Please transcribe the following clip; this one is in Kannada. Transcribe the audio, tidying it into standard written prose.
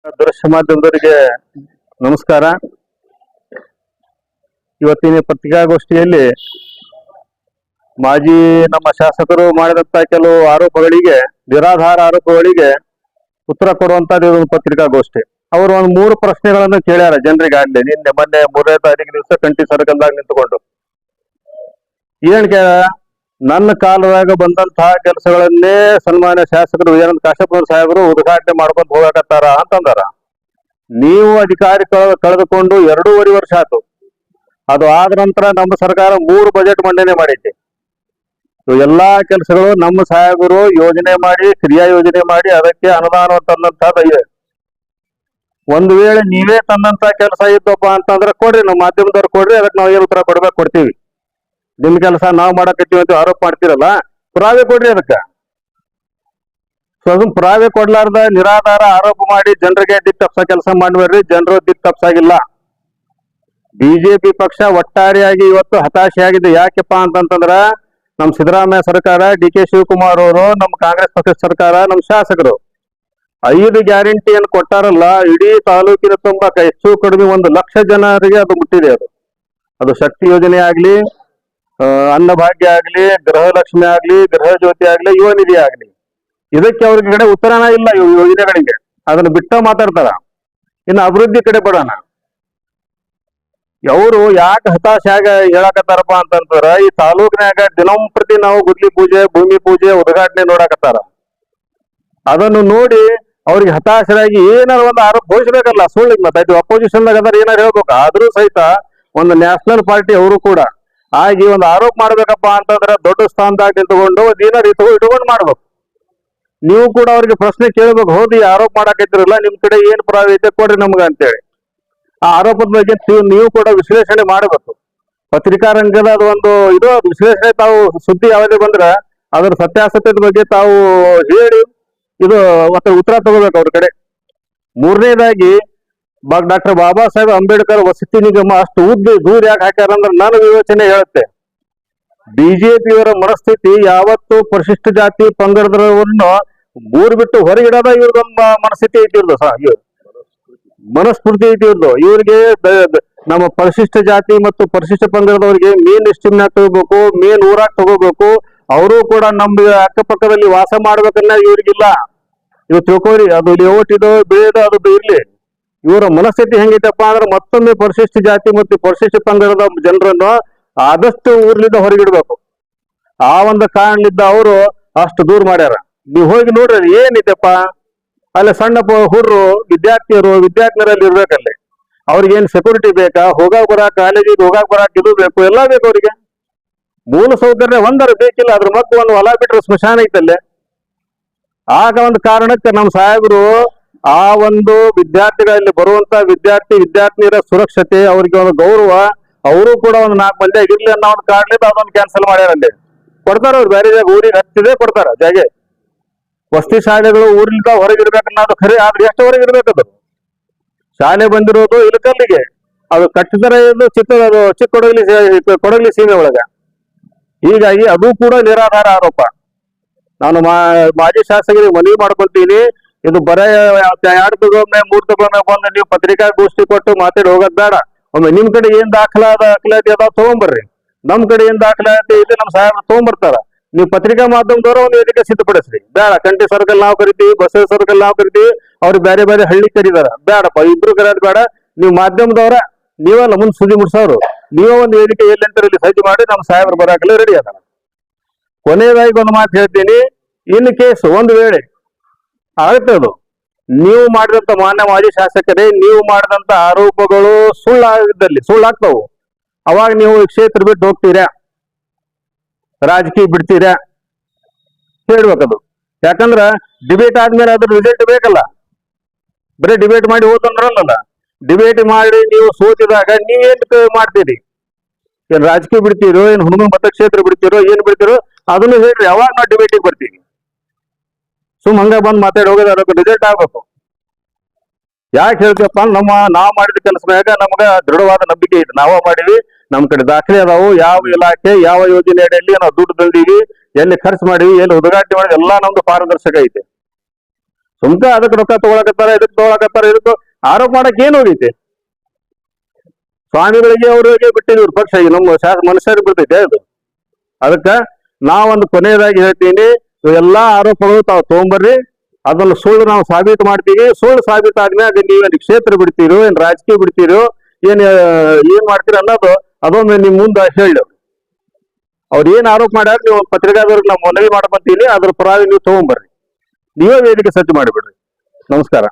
ದೃಶ್ಯ ಮಾಧ್ಯಮದವರಿಗೆ ನಮಸ್ಕಾರ. ಇವತ್ತಿನ ಪತ್ರಿಕಾಗೋಷ್ಠಿಯಲ್ಲಿ ಮಾಜಿ ನಮ್ಮ ಶಾಸಕರು ಮಾಡಿದಂತ ಕೆಲವು ಆರೋಪಗಳಿಗೆ, ನಿರಾಧಾರ ಆರೋಪಗಳಿಗೆ ಉತ್ತರ ಕೊಡುವಂತದ್ದು ಒಂದು ಪತ್ರಿಕಾಗೋಷ್ಠಿ. ಅವರು ಒಂದು 3 ಪ್ರಶ್ನೆಗಳನ್ನು ಕೇಳ್ಯಾರ ಜನರಿಗಾಗ್ಲಿ. ನಿನ್ನೆ ಮೊನ್ನೆ 3ನೇ ತಾರೀಕು ದಿವಸ ಕಂಠಿ ಸರ್ಕಲ್ದಾಗ ನಿಂತುಕೊಂಡು ಏನ್ ಕೇಳ, ನನ್ನ ಕಾಲದಾಗ ಬಂದಂತಹ ಕೆಲಸಗಳನ್ನೇ ಸನ್ಮಾನ್ಯ ಶಾಸಕರು ವಿಜಯಾನಂದ ಕಾಶಪ್ಪನವ್ರ ಸಾಹೇಬರು ಉದ್ಘಾಟನೆ ಮಾಡ್ಕೊಂಡು ಹೋಗಕತ್ತಾರ ಅಂತಂದಾರ. ನೀವು ಅಧಿಕಾರಿ ಕಳೆದುಕೊಂಡು 2.5 ವರ್ಷ ಆಯ್ತು. ಅದು ಆದ ನಂತರ ನಮ್ಮ ಸರ್ಕಾರ 3 ಬಜೆಟ್ ಮಂಡನೆ ಮಾಡೈತಿ. ಎಲ್ಲಾ ಕೆಲಸಗಳು ನಮ್ಮ ಸಾಹೇಬರು ಯೋಜನೆ ಮಾಡಿ, ಕ್ರಿಯಾ ಯೋಜನೆ ಮಾಡಿ ಅದಕ್ಕೆ ಅನುದಾನ ತಂದಂತಹದ್ದು ಇದೆ. ಒಂದು ವೇಳೆ ನೀವೇ ತಂದಂತ ಕೆಲಸ ಇದ್ದಪ್ಪ ಅಂತಂದ್ರೆ ಕೊಡ್ರಿ, ನಮ್ಮ ಮಾಧ್ಯಮದವ್ರು ಕೊಡ್ರಿ, ಅದಕ್ಕೆ ನಾವು ಏನು ಉತ್ತರ ಕೊಡ್ತೀವಿ. ನಿಮ್ ಕೆಲಸ ನಾವು ಮಾಡಕತ್ತೀವಿ ಅಂತ ಆರೋಪ ಮಾಡ್ತೀರಲ್ಲ, ಪುರಾವೆ ಕೊಡ್ರಿ ಅದಕ್ಕೆ. ಪುರಾವೆ ಕೊಡ್ಲಾರ್ದ ನಿರಾಧಾರ ಆರೋಪ ಮಾಡಿ ಜನರಿಗೆ ದಿಕ್ ತಪ್ಸ ಕೆಲಸ ಮಾಡ್ಬೇಡ್ರಿ. ಜನರು ದಿಕ್ ತಪ್ಸಾಗಿಲ್ಲ. ಬಿಜೆಪಿ ಪಕ್ಷ ಒಟ್ಟಾರೆಯಾಗಿ ಇವತ್ತು ಹತಾಶೆಯಾಗಿದೆ. ಯಾಕೆಪ್ಪ ಅಂತಂತಂದ್ರ ನಮ್ ಸಿದ್ದರಾಮಯ್ಯ ಸರ್ಕಾರ, ಡಿ ಕೆ ಶಿವಕುಮಾರ್ ಅವರು, ನಮ್ಮ ಕಾಂಗ್ರೆಸ್ ಪಕ್ಷದ ಸರ್ಕಾರ, ನಮ್ಮ ಶಾಸಕರು 5 ಗ್ಯಾರಂಟಿಯನ್ನು ಕೊಟ್ಟಾರಲ್ಲ, ಇಡೀ ತಾಲೂಕಿನ ತುಂಬಾ ಹೆಚ್ಚು ಕಡಿಮೆ 1 ಲಕ್ಷ ಜನರಿಗೆ ಅದು ಮುಟ್ಟಿದೆ. ಅದು ಶಕ್ತಿ ಯೋಜನೆ ಆಗ್ಲಿ, ಅನ್ನಭಾಗ್ಯ ಆಗ್ಲಿ, ಗೃಹಲಕ್ಷ್ಮಿ ಆಗ್ಲಿ, ಗೃಹ ಜ್ಯೋತಿ ಆಗ್ಲಿ, ಯುವ ನಿಧಿ ಆಗ್ಲಿ, ಇದಕ್ಕೆ ಅವ್ರಿಗೆ ಕಡೆ ಉತ್ತರನ ಇಲ್ಲ. ಇವು ಯೋಜನೆಗಳಿಗೆ ಅದನ್ನ ಬಿಟ್ಟ ಮಾತಾಡ್ತಾರ. ಇನ್ನು ಅಭಿವೃದ್ಧಿ ಕಡೆ ಬರೋಣ. ಅವರು ಯಾಕೆ ಹತಾಶೆಯಾಗ ಹೇಳಕತ್ತಾರಪ್ಪ ಅಂತಂದ್ರ, ಈ ತಾಲೂಕಿನಾಗ ದಿನಂಪ್ರತಿ ನಾವು ಗುದ್ಲಿ ಪೂಜೆ, ಭೂಮಿ ಪೂಜೆ, ಉದ್ಘಾಟನೆ ನೋಡಕತ್ತಾರ. ಅದನ್ನು ನೋಡಿ ಅವ್ರಿಗೆ ಹತಾಶರಾಗಿ ಏನಾರ ಒಂದು ಆರೋಪ ಘೋಷಿಸಬೇಕಲ್ಲ. ಸುಳ್ಳಿಗೆ ಮತ್ತೆ ಅಪೋಸಿಷನ್ ದಾಗ ಅಂದ್ರೆ ಏನಾರು ಹೇಳ್ಬೇಕು. ಆದ್ರೂ ಸಹಿತ ಒಂದು ನ್ಯಾಷನಲ್ ಪಾರ್ಟಿ ಅವರು ಕೂಡ ಆಗಿ ಒಂದು ಆರೋಪ ಮಾಡ್ಬೇಕಪ್ಪ ಅಂತಂದ್ರೆ ದೊಡ್ಡ ಸ್ಥಾನದಾಗ ನಿಂತುಕೊಂಡು ಏನಾರು ಇಟ್ಕೊಂಡು ಮಾಡ್ಬೇಕು. ನೀವು ಕೂಡ ಅವ್ರಿಗೆ ಪ್ರಶ್ನೆ ಕೇಳ್ಬೇಕು. ಹೌದು, ಆರೋಪ ಮಾಡಾಕತ್ತಿರಲ್ಲ, ನಿಮ್ ಕಡೆ ಏನ್ ಪುರಾವೆ ಐತೆ ಕೊಡ್ರಿ ನಮ್ಗ ಅಂತೇಳಿ. ಆ ಆರೋಪದ ಬಗ್ಗೆ ನೀವು ಕೂಡ ವಿಶ್ಲೇಷಣೆ ಮಾಡಬೇಕು. ಪತ್ರಿಕಾ ರಂಗದ ಅದು ಒಂದು ಇದು ವಿಶ್ಲೇಷಣೆ. ತಾವು ಸುದ್ದಿ ಯಾವುದೇ ಬಂದ್ರೆ ಅದರ ಸತ್ಯಾಸತ್ಯದ ಬಗ್ಗೆ ತಾವು ಹೇಳಿ ಇದು ಉತ್ತರ ತಗೋಬೇಕು ಅವ್ರ ಕಡೆ. 3ನೇದಾಗಿ ಡಾಕ್ಟರ್ ಬಾಬಾ ಸಾಹೇಬ್ ಅಂಬೇಡ್ಕರ್ ವಸತಿ ನಿಗಮ ಅಷ್ಟು ದೂರ ಯಾಕೆ ಹಾಕ್ಯಾರ ಅಂದ್ರೆ ನನ್ನ ವಿವೇಚನೆ ಹೇಳುತ್ತೆ. ಬಿಜೆಪಿಯವರ ಮನಸ್ಥಿತಿ ಯಾವತ್ತು ಪರಿಶಿಷ್ಟ ಜಾತಿ ಪಂಗಡದವರನ್ನು ಊರು ಬಿಟ್ಟು ಹೊರಗಿಡದ ಇವ್ರದೊಂದು ಮನಸ್ಥಿತಿ ಐತಿ. ಮನಸ್ಫೂರ್ತಿ ಐತಿ ಇವ್ರದ್ದು. ಇವ್ರಿಗೆ ನಮ್ಮ ಪರಿಶಿಷ್ಟ ಜಾತಿ ಮತ್ತು ಪರಿಶಿಷ್ಟ ಪಂಗಡದವರಿಗೆ ಮೇನ್ ಸ್ಟ್ರೀಮ್ನಾಗ ತಗೋಬೇಕು, ಮೇನ್ ಊರಾಗ ತಗೋಬೇಕು. ಅವರು ಕೂಡ ನಮ್ಮ ಅಕ್ಕಪಕ್ಕದಲ್ಲಿ ವಾಸ ಮಾಡ್ಬೇಕನ್ನ ಇವ್ರಿಗಿಲ್ಲ. ಇವ್ ತಿಳ್ಕೋರಿ, ಅದು ಲೇಔಟಿದು ಬೆಳೆದು ಅದು ಇರ್ಲಿ. ಇವರ ಮನಸ್ಥಿತಿ ಹೆಂಗೈತಪ್ಪ ಅಂದ್ರೆ ಮತ್ತೊಮ್ಮೆ ಪರಿಶಿಷ್ಟ ಜಾತಿ ಮತ್ತು ಪರಿಶಿಷ್ಟ ಪಂಗಡದ ಜನರನ್ನು ಆದಷ್ಟು ಊರ್ಲಿಂದ ಹೊರಗಿಡ್ಬೇಕು. ಆ ಒಂದು ಕಾರಣಲಿದ್ದ ಅವರು ಅಷ್ಟು ದೂರ ಮಾಡ್ಯಾರ. ನೀವು ಹೋಗಿ ನೋಡ್ರಿ ಏನಿದೆಪ್ಪ ಅಲ್ಲಿ. ಸಣ್ಣ ಹುಡ್ರು ವಿದ್ಯಾರ್ಥಿನಿಯರಲ್ಲಿ ಇರ್ಬೇಕಲ್ಲಿ. ಅವ್ರಿಗೇನ್ ಸೆಕ್ಯೂರಿಟಿ ಬೇಕಾ? ಹೋಗಾಕ್ ಬರಾಕ್, ಕಾಲೇಜಿಗೆ ಹೋಗಾಕ್ ಬರಾಕ್ ಇದು ಬೇಕು, ಎಲ್ಲ ಬೇಕು ಅವ್ರಿಗೆ. ಮೂಲ ಸೌಕರ್ಯ ಒಂದರ ಬೇಕಿಲ್ಲ. ಅದ್ರ ಮಕ್ಕಳು ಒಂದು ಹೊಲ ಬಿಟ್ರೆ ಸ್ಮಶಾನ ಐತಲ್ಲೇ. ಆಗ ಒಂದು ಕಾರಣಕ್ಕೆ ನಮ್ಮ ಸಾಹೇಬರು ಆ ಒಂದು ವಿದ್ಯಾರ್ಥಿಗಳಲ್ಲಿ ಬರುವಂತ ವಿದ್ಯಾರ್ಥಿನಿಯರ ಸುರಕ್ಷತೆ, ಅವ್ರಿಗೆ ಒಂದು ಗೌರವ, ಅವರು ಕೂಡ ಒಂದು 4 ಮಂದಿ ಆಗಿರ್ಲಿ ಅನ್ನೋ ಒಂದು ಕಾರಣದಿಂದ ಅದೊಂದು ಕ್ಯಾನ್ಸಲ್ ಮಾಡ್ಯಾರಲ್ಲಿ. ಕೊಡ್ತಾರ ಅವ್ರು ಬೇರೆ ಜಾಗ, ಊರಿಗೆ ಹತ್ತಿದೆ ಕೊಡ್ತಾರ ಜಾಗೆ. ವಸತಿ ಶಾಲೆಗಳು ಊರಿಂದ ಹೊರಗಿರ್ಬೇಕನ್ನೋದು ಖರೆ. ಆದ್ರೆ ಎಷ್ಟು ಹೊರಗಿರ್ಬೇಕದು? ಶಾಲೆ ಬಂದಿರೋದು ಇಲಕಲ್ಲಿಗೆ, ಅದು ಕಟ್ಟಿದರ ಅದು ಕೊಡಗಲಿ ಸೀಮೆ ಒಳಗ. ಹೀಗಾಗಿ ಅದು ಕೂಡ ನಿರಾಧಾರ ಆರೋಪ. ನಾನು ಮಾಜಿ ಶಾಸಕರಿಗೆ ಮನವಿ ಮಾಡ್ಕೊಂತೀನಿ. ಇದು ಬರೇ 2 ತಿಂಗೊಮ್ಮೆ 3 ತಿಂಗೊಮ್ಮೆ ಬಂದು ನೀವು ಪತ್ರಿಕಾಗೋಷ್ಠಿ ಕೊಟ್ಟು ಮಾತಾಡಿ ಹೋಗೋದ್ ಬೇಡ. ಒಮ್ಮೆ ನಿಮ್ ಕಡೆ ಏನ್ ದಾಖಲಾತಿ ಅದಾವ ತಗೊಂಬರ್ರಿ. ನಮ್ ಕಡೆ ಏನ್ ದಾಖಲಾತಿ ಇದೆ ನಮ್ಮ ಸಾಹೇಬ್ರು ತಗೊಂಡ್ಬರ್ತಾರ. ನೀವು ಪತ್ರಿಕಾ ಮಾಧ್ಯಮದವರು ಒಂದು ವೇದಿಕೆ ಸಿದ್ಧಪಡಿಸ್ರಿ. ಬೇಡ, ಕಂಠಿ ಸರ್ಕಲ್ ನಾವು ಕರಿತೀವಿ, ಬಸವ ಸರ್ಕಲ್ ನಾವು ಕರಿತೀವಿ, ಅವ್ರು ಬೇರೆ ಬೇರೆ ಹಳ್ಳಿ ಕರೀದಾರ. ಬೇಡಪ್ಪ, ಇಬ್ರು ಕರೆಯೋದು ಬೇಡ. ನೀವು ಮಾಧ್ಯಮದವರ ನೀವಲ್ಲ ಮುಂದೆ ಸುದ್ದಿ ಮುಡ್ಸೋರು. ನೀವೇ ಒಂದು ವೇದಿಕೆ ಎಲ್ಲೆಂತರಲ್ಲಿ ಸಜ್ಜು ಮಾಡಿ ನಮ್ಮ ಸಾಹೇಬ್ರು ಬರಾಕಲ್ಲ ರೆಡಿ ಅದಾರ. ಕೊನೆಯದಾಗಿ ಒಂದು ಮಾತು ಹೇಳ್ತೀನಿ. ಇನ್ ಕೇಸ್ ಒಂದು ವೇಳೆ ಆಗುತ್ತೆ, ಅದು ನೀವು ಮಾಡಿದಂತ ಮಾನ್ಯ ಮಾಜಿ ಶಾಸಕರೇ, ನೀವು ಮಾಡಿದಂತ ಆರೋಪಗಳು ಸುಳ್ಳಾಗ್ತಾವು. ಅವಾಗ ನೀವು ಕ್ಷೇತ್ರ ಬಿಟ್ಟು ಹೋಗ್ತೀರಾ, ರಾಜಕೀಯ ಬಿಡ್ತೀರಾ ಹೇಳ್ಬೇಕದು. ಯಾಕಂದ್ರ ಡಿಬೇಟ್ ಆದ್ಮೇಲೆ ಅದ್ರ ರಿಸಲ್ಟ್ ಬೇಕಲ್ಲ. ಬರೀ ಡಿಬೇಟ್ ಮಾಡಿ ಹೋದಂದ್ರಲ್ಲ. ಡಿಬೇಟ್ ಮಾಡಿ ನೀವು ಸೋತಿದಾಗ ನೀವೇನ್ ಮಾಡ್ತೀರಿ? ಏನ್ ರಾಜಕೀಯ ಬಿಡ್ತೀರೋ, ಏನ್ ಹುಡುಗನ ಮತಕ್ಷೇತ್ರ ಬಿಡ್ತೀರೋ, ಏನ್ ಬಿಡ್ತೀರೋ ಅದನ್ನು ಹೇಳ್ರಿ. ಅವಾಗ ನಾವು ಡಿಬೇಟಿಗೆ ಬರ್ತೀವಿ. ಹಂಗ ಬಂದ್ ಮಾತಾಡಿ ಹೋಗೋದ ರಿಸಲ್ಟ್ ಆಗ್ಬೇಕು. ಯಾಕೆ ಹೇಳ್ತೀವಪ್ಪ? ನಾವು ಮಾಡಿದ ಕೆಲಸ ಮ್ಯಾಗ ನಮ್ಗ ದೃಢವಾದ ನಂಬಿಕೆ ಇದೆ. ನಾವ ಮಾಡಿವಿ, ನಮ್ ಕಡೆ ದಾಖಲೆ ಅದಾವು. ಯಾವ ಇಲಾಖೆ ಯಾವ ಯೋಜನೆ ಅಡಿಯಲ್ಲಿ ನಾವು ದುಡ್ಡು ತಂದೀವಿ, ಎಲ್ಲಿ ಖರ್ಚು ಮಾಡಿವಿ, ಎಲ್ಲಿ ಉದ್ಘಾಟನೆ ಮಾಡಿವಿ, ಎಲ್ಲಾ ನಮ್ದು ಪಾರದರ್ಶಕ ಐತೆ. ಸುಮ್ಕ ಅದಕ್ಕೆ ರೊಕ್ಕ ತಗೊಳಕತ್ತಾರ, ಇದಕ್ಕೆ ತಗೊಳಕತ್ತಾರ, ಇದಕ್ಕೆ ಆರೋಪ ಮಾಡಕ್ ಏನ್ ಹೋಗೈತಿ? ಸ್ವಾಮಿಗಳಿಗೆ ಅವ್ರಿಗೆ ಬಿಟ್ಟಿದ್ರು ಪಕ್ಷ, ಈಗ ನಮ್ಮ ಮನುಷ್ಯರಿಗೆ ಬಿಡ್ತೈತೆ ಅದು. ಅದಕ್ಕ ನಾವೊಂದು ಕೊನೆಯದಾಗಿ ಹೇಳ್ತೀನಿ, ಎಲ್ಲಾ ಆರೋಪಗಳು ತಾವು ತಗೊಂಬರ್ರಿ, ಅದನ್ನ ಸುಳ್ಳು ನಾವು ಸಾಬೀತು ಮಾಡ್ತೀವಿ. ಸುಳ್ಳು ಸಾಬೀತು ಆದ್ಮ್ಯಾಗ ನೀವೇನ್ ಕ್ಷೇತ್ರ ಬಿಡ್ತೀರೋ, ಏನ್ ರಾಜಕೀಯ ಬಿಡ್ತೀರೋ, ಏನ್ ಮಾಡ್ತೀರಿ ಅನ್ನೋದು ಅದೊಮ್ಮೆ ನಿಮ್ ಮುಂದೆ ಹೇಳಿ. ಅವ್ರು ಏನ್ ಆರೋಪ ಮಾಡ್ಯಾರ ನೀವು ಪತ್ರಿಕಾದವ್ರಿಗೆ ನಾವು ಮನವಿ ಮಾಡಬಂತೀನಿ, ಅದ್ರ ಪರವಾಗಿ ನೀವು ತಗೊಂಬರ್ರಿ, ನೀವೇ ವೇದಿಕೆ ಸಜ್ಜು ಮಾಡಿಬಿಡ್ರಿ. ನಮಸ್ಕಾರ.